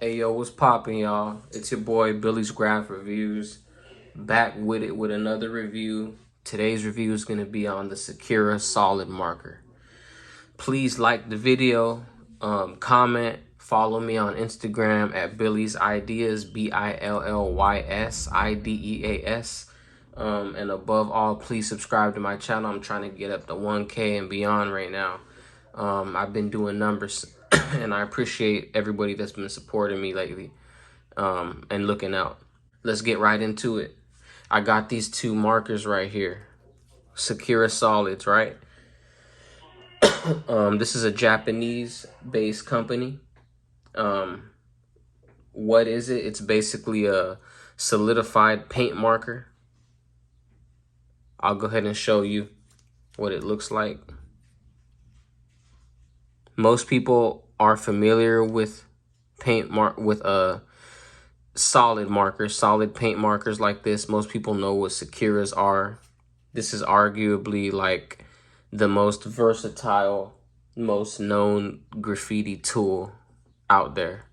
Hey yo, what's poppin', y'all? It's your boy Billy's Graph Reviews, back with it with another review. Today's review is gonna be on the Sakura solid marker. Please like the video, comment, follow me on Instagram at Billy's Ideas, BILLYSIDEAS. And above all, please subscribe to my channel. I'm trying to get up to 1K and beyond right now. I've been doing numbers and I appreciate everybody that's been supporting me lately and looking out. Let's get right into it. I got these two markers right here, Sakura solids, right? This is a Japanese-based company. What is it? It's basically a solidified paint marker. I'll go ahead and show you what it looks like. Most people are familiar with solid markers, solid paint markers like this. Most people know what Sakuras are. This is arguably like the most versatile, most known graffiti tool out there.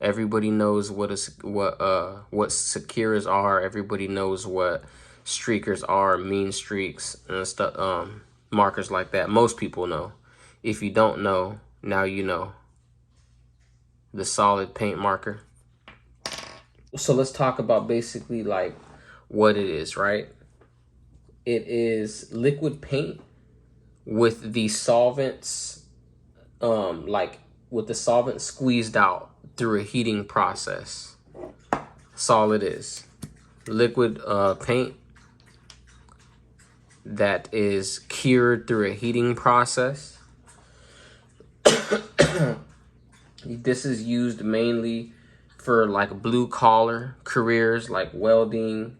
Everybody knows what Sakuras are. Everybody knows what streakers are, mean streaks and stuff, markers like that. Most people know. If you don't know, now you know. The solid paint marker. So let's talk about basically like what it is, right? It is liquid paint with the solvents, with the solvent squeezed out through a heating process. That's all it is. Liquid paint that is cured through a heating process. This is used mainly for like blue collar careers like welding,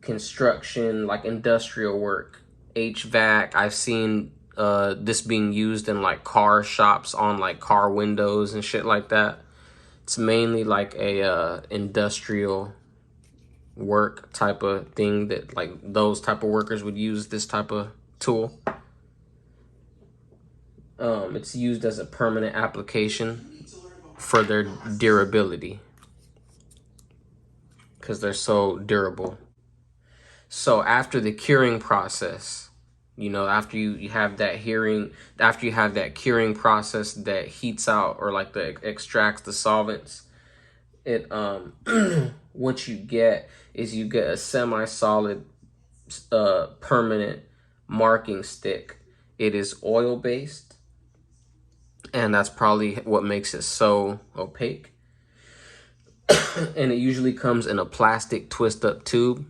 construction, like industrial work, HVAC. I've seen this being used in like car shops on like car windows and shit like that. It's mainly like a industrial work type of thing that like those type of workers would use this type of tool. It's used as a permanent application for their durability because they're so durable. So after the curing process, you know, after you have that curing process that heats out or like extracts the solvents, it what you get is you get a semi-solid permanent marking stick. It is oil based, and that's probably what makes it so opaque. And it usually comes in a plastic twist up tube,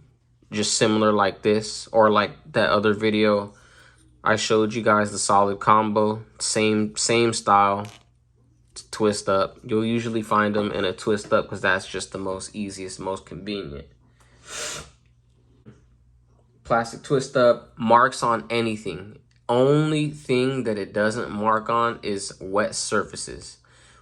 just similar like this, or like that other video I showed you guys, the solid combo, same style, twist up. You'll usually find them in a twist up because that's just the most easiest, most convenient. Plastic twist up marks on anything. Only thing that it doesn't mark on is wet surfaces.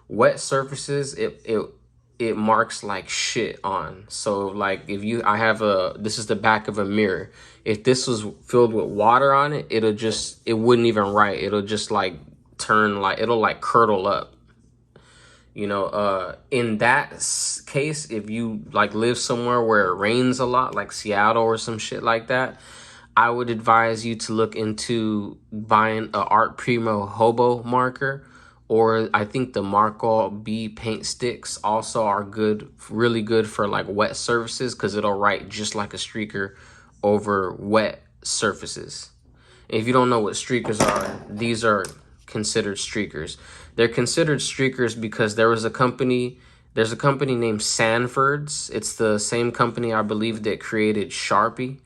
Wet surfaces, it marks like shit on. So like if this is the back of a mirror. If this was filled with water on it, it wouldn't even write. It'll just like it'll like curdle up. You know, in that case, if you like live somewhere where it rains a lot, like Seattle or some shit like that, I would advise you to look into buying a Art Primo Hobo marker, or I think the Marco B paint sticks also are good, really good for like wet surfaces because it'll write just like a streaker over wet surfaces. And if you don't know what streakers are, these are considered streakers. They're considered streakers because there's a company named Sanford's. It's the same company, I believe, that created Sharpie.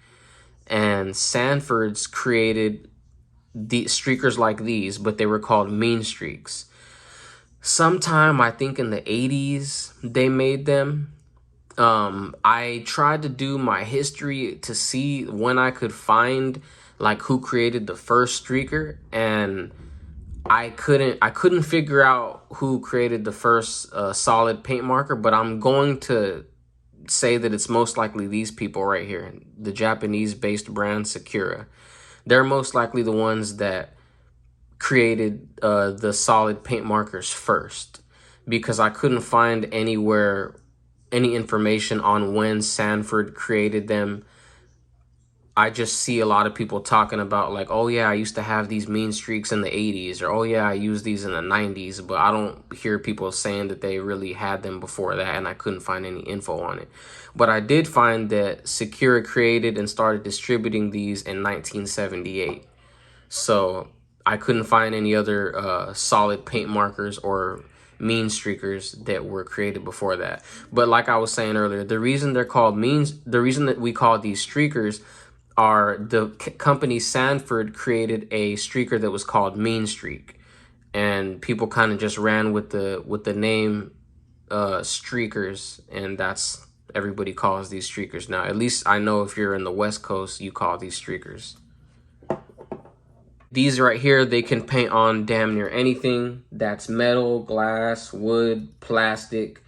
And Sanford's created the streakers like these, but they were called mean streaks. Sometime, I think in the 80s, they made them. I tried to do my history to see when I could find like who created the first streaker, and I couldn't figure out who created the first solid paint marker, but I'm going to say that it's most likely these people right here, the Japanese-based brand Sakura. They're most likely the ones that created the solid paint markers first. because I couldn't find anywhere any information on when Sanford created them. I just see a lot of people talking about like, oh yeah, I used to have these mean streaks in the 80s, or oh yeah, I used these in the 90s, but I don't hear people saying that they really had them before that, and I couldn't find any info on it. But I did find that Sakura created and started distributing these in 1978. So I couldn't find any other solid paint markers or mean streakers that were created before that. But like I was saying earlier, the reason they're called the reason that we call these streakers are the company Sanford created a streaker that was called Mean Streak, and people kind of just ran with the name streakers, and that's everybody calls these streakers now. At least I know if you're in the West Coast, you call these streakers. These right here, they can paint on damn near anything that's metal, glass, wood, plastic,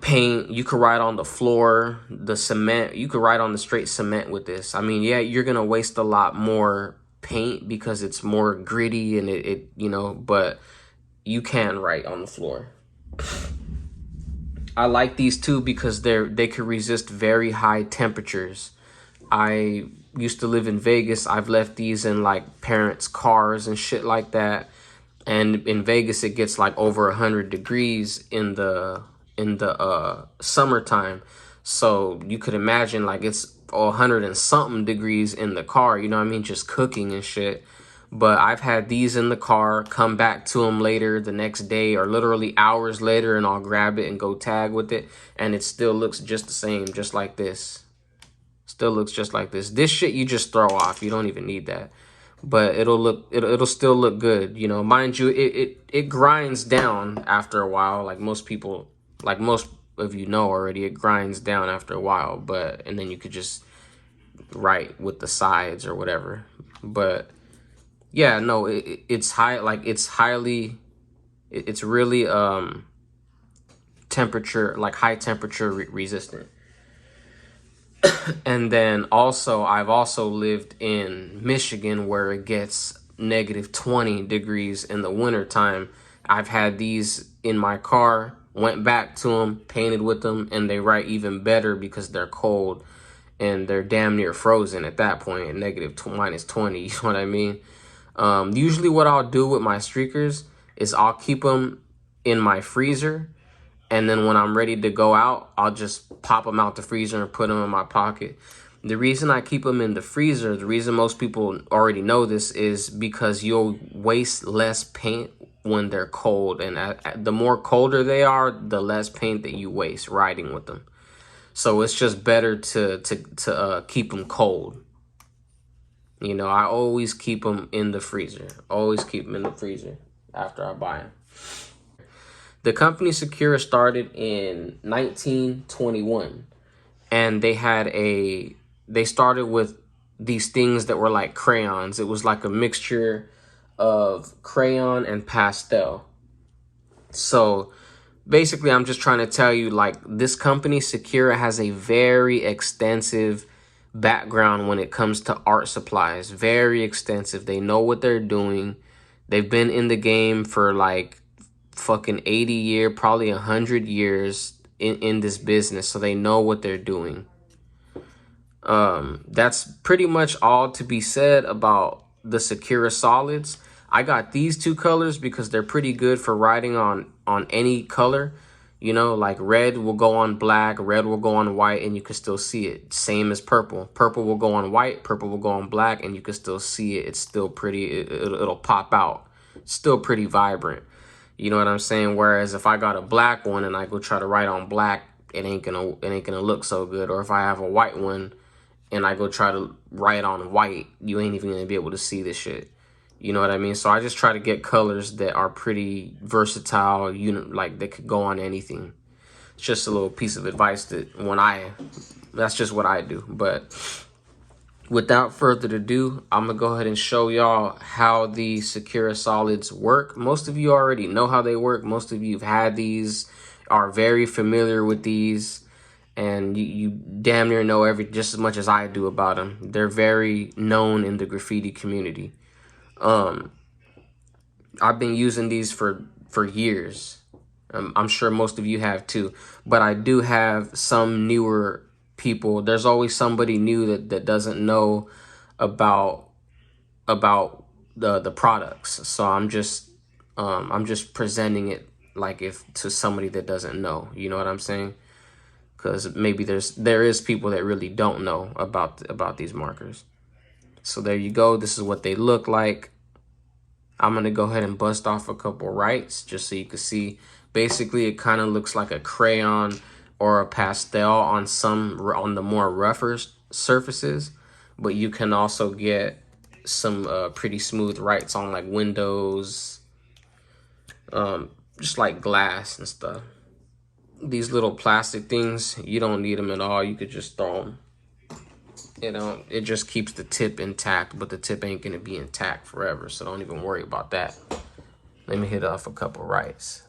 paint. You could write on the floor, the cement. You could write on the straight cement with this. I mean, yeah, you're gonna waste a lot more paint because it's more gritty and it you know, but you can write on the floor. I like these too because they can resist very high temperatures. I used to live in Vegas. I've left these in like parents' cars and shit like that. And in Vegas, it gets like over 100 degrees in the summertime. So you could imagine like it's 100 and something degrees in the car. You know what I mean? Just cooking and shit. But I've had these in the car, come back to them later the next day or literally hours later, and I'll grab it and go tag with it. And it still looks just the same, just like this. Still looks just like this. This shit you just throw off. You don't even need that. But it'll still look good. You know, mind you, it grinds down after a while. Like most people, like most of you know already, it grinds down after a while. But and then you could just write with the sides or whatever. But yeah, no, it's high. Like it's highly, it's really temperature, like high temperature resistant. And then also, I've also lived in Michigan where it gets negative 20 degrees in the wintertime. I've had these in my car, went back to them, painted with them, and they write even better because they're cold and they're damn near frozen at that point, at minus 20, you know what I mean? Usually what I'll do with my streakers is I'll keep them in my freezer, and then when I'm ready to go out, I'll just pop them out the freezer and put them in my pocket. The reason I keep them in the freezer, the reason most people already know this, is because you'll waste less paint when they're cold. And the more colder they are, the less paint that you waste riding with them. So it's just better to keep them cold. You know, I always keep them in the freezer. Always keep them in the freezer after I buy them. The company Sakura started in 1921, and they started with these things that were like crayons. It was like a mixture of crayon and pastel. So basically, I'm just trying to tell you, like, this company Sakura has a very extensive background when it comes to art supplies. Very extensive. They know what they're doing. They've been in the game for like fucking 80 years, probably 100 years in this business, so they know what they're doing. That's pretty much all to be said about the Sakura solids. I got these two colors because they're pretty good for writing on any color. You know, like red will go on black, red will go on white, and you can still see it. Same as purple. Purple will go on white, purple will go on black, and you can still see it. It's still pretty, it'll pop out. It's still pretty vibrant. You know what I'm saying? Whereas if I got a black one and I go try to write on black, it ain't gonna look so good. Or if I have a white one and I go try to write on white, you ain't even gonna be able to see this shit. You know what I mean? So I just try to get colors that are pretty versatile, like they could go on anything. It's just a little piece of advice that that's just what I do. But without further ado, I'm gonna go ahead and show y'all how the Sakura solids work. Most of you already know how they work. Most of you have had these, are very familiar with these, and you damn near know just as much as I do about them. They're very known in the graffiti community. I've been using these for years. I'm sure most of you have too, but I do have some newer people. There's always somebody new that doesn't know about the products. So I'm just presenting it like if to somebody that doesn't know. You know what I'm saying? Because maybe there is people that really don't know about these markers. So there you go. This is what they look like. I'm going to go ahead and bust off a couple writes just so you can see. Basically, it kind of looks like a crayon or a pastel on the more rougher surfaces, but you can also get some pretty smooth writes on like windows, just like glass and stuff. These little plastic things, you don't need them at all. You could just throw them. It just keeps the tip intact, but the tip ain't gonna be intact forever, so don't even worry about that. Let me hit off a couple rights.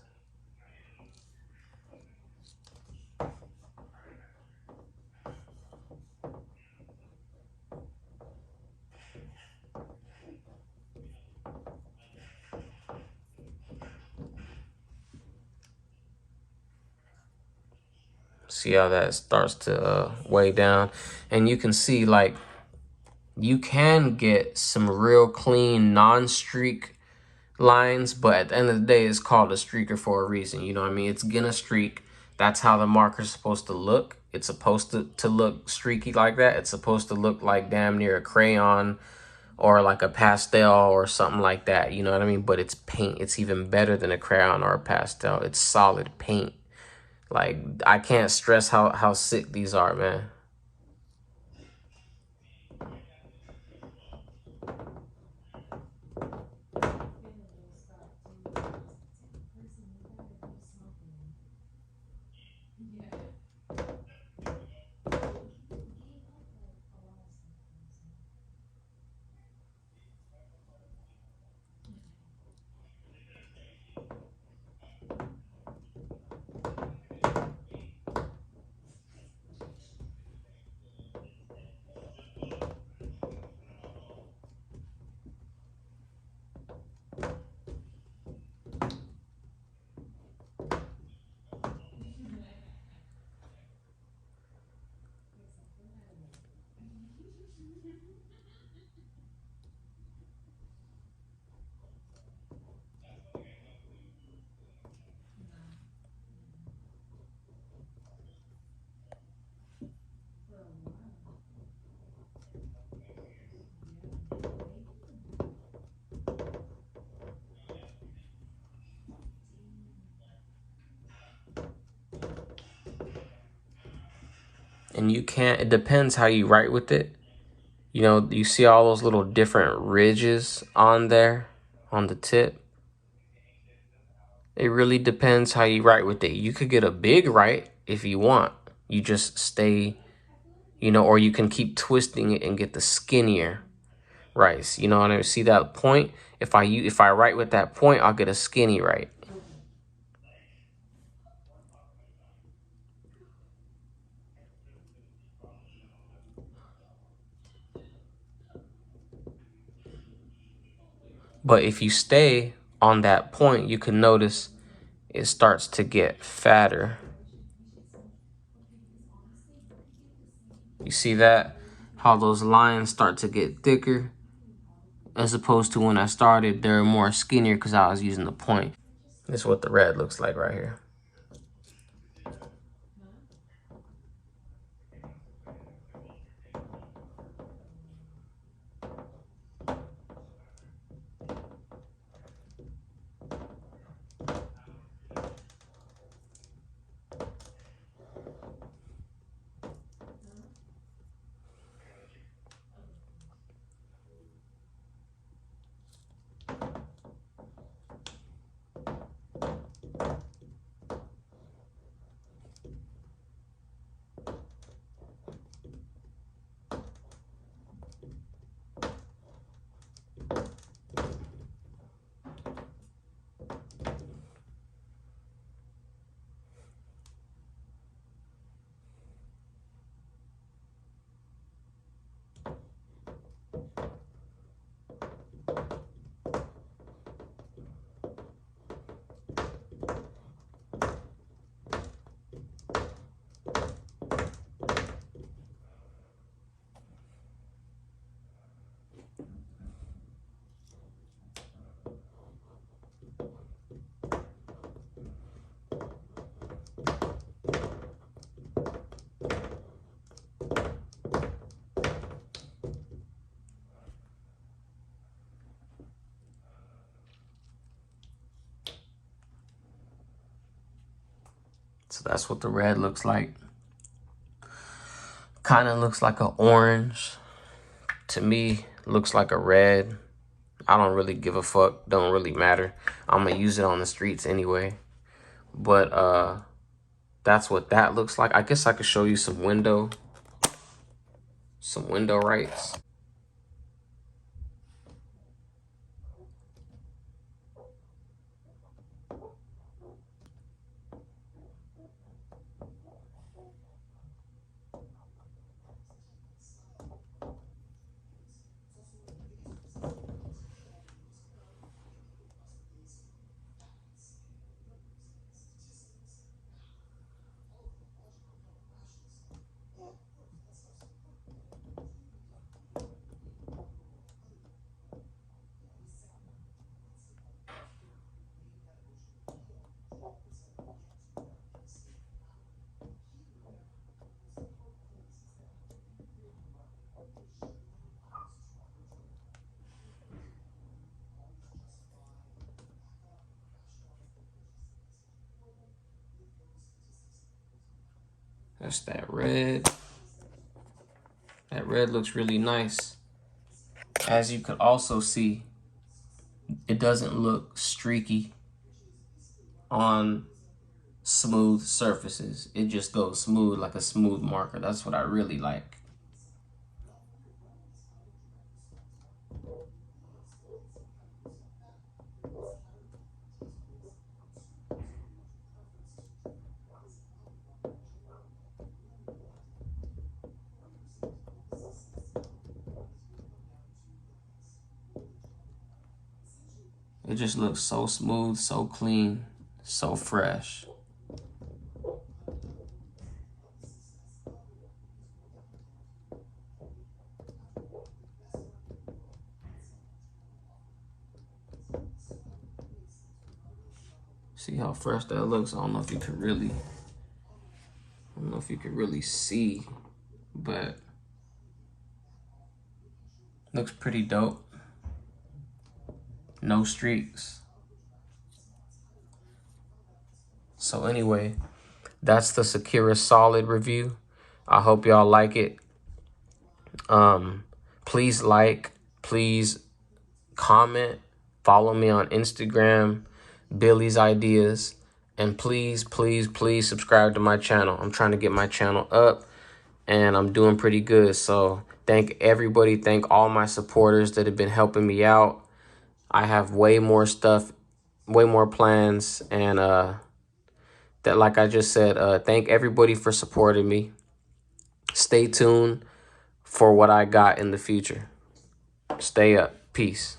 See how that starts to weigh down, and you can see like you can get some real clean non-streak lines, but at the end of the day, it's called a streaker for a reason. You know what I mean? It's gonna streak. That's how the marker's supposed to look. It's supposed to look streaky like that. It's supposed to look like damn near a crayon or like a pastel or something like that. You know what I mean? But it's paint. It's even better than a crayon or a pastel. It's solid paint. Like, I can't stress how sick these are, man. And you can't, it depends how you write with it. You know, you see all those little different ridges on there on the tip. It really depends how you write with it. You could get a big write if you want. You just stay, or you can keep twisting it and get the skinnier rice. You know, and I see that point. If I write with that point, I'll get a skinny write. But if you stay on that point, you can notice it starts to get fatter. You see that? How those lines start to get thicker, as opposed to when I started, they're more skinnier because I was using the point. This is what the red looks like right here. So that's what the red looks like. Kind of looks like an orange. To me, looks like a red. I don't really give a fuck. Don't really matter. I'm gonna use it on the streets anyway. But that's what that looks like. I guess I could show you some window rights. That's that red. That red looks really nice. As you could also see, it doesn't look streaky on smooth surfaces. It just goes smooth like a smooth marker. That's what I really like. It just looks so smooth, so clean, so fresh. See how fresh that looks? I don't know if you could really see, but looks pretty dope. No streaks. So anyway, that's the Sakura Solid review. I hope y'all like it. Please like, please comment, follow me on Instagram, Billy's Ideas, and please, please, please subscribe to my channel. I'm trying to get my channel up, and I'm doing pretty good. So thank everybody. Thank all my supporters that have been helping me out. I have way more stuff, way more plans, and that, like I just said, thank everybody for supporting me. Stay tuned for what I got in the future. Stay up. Peace.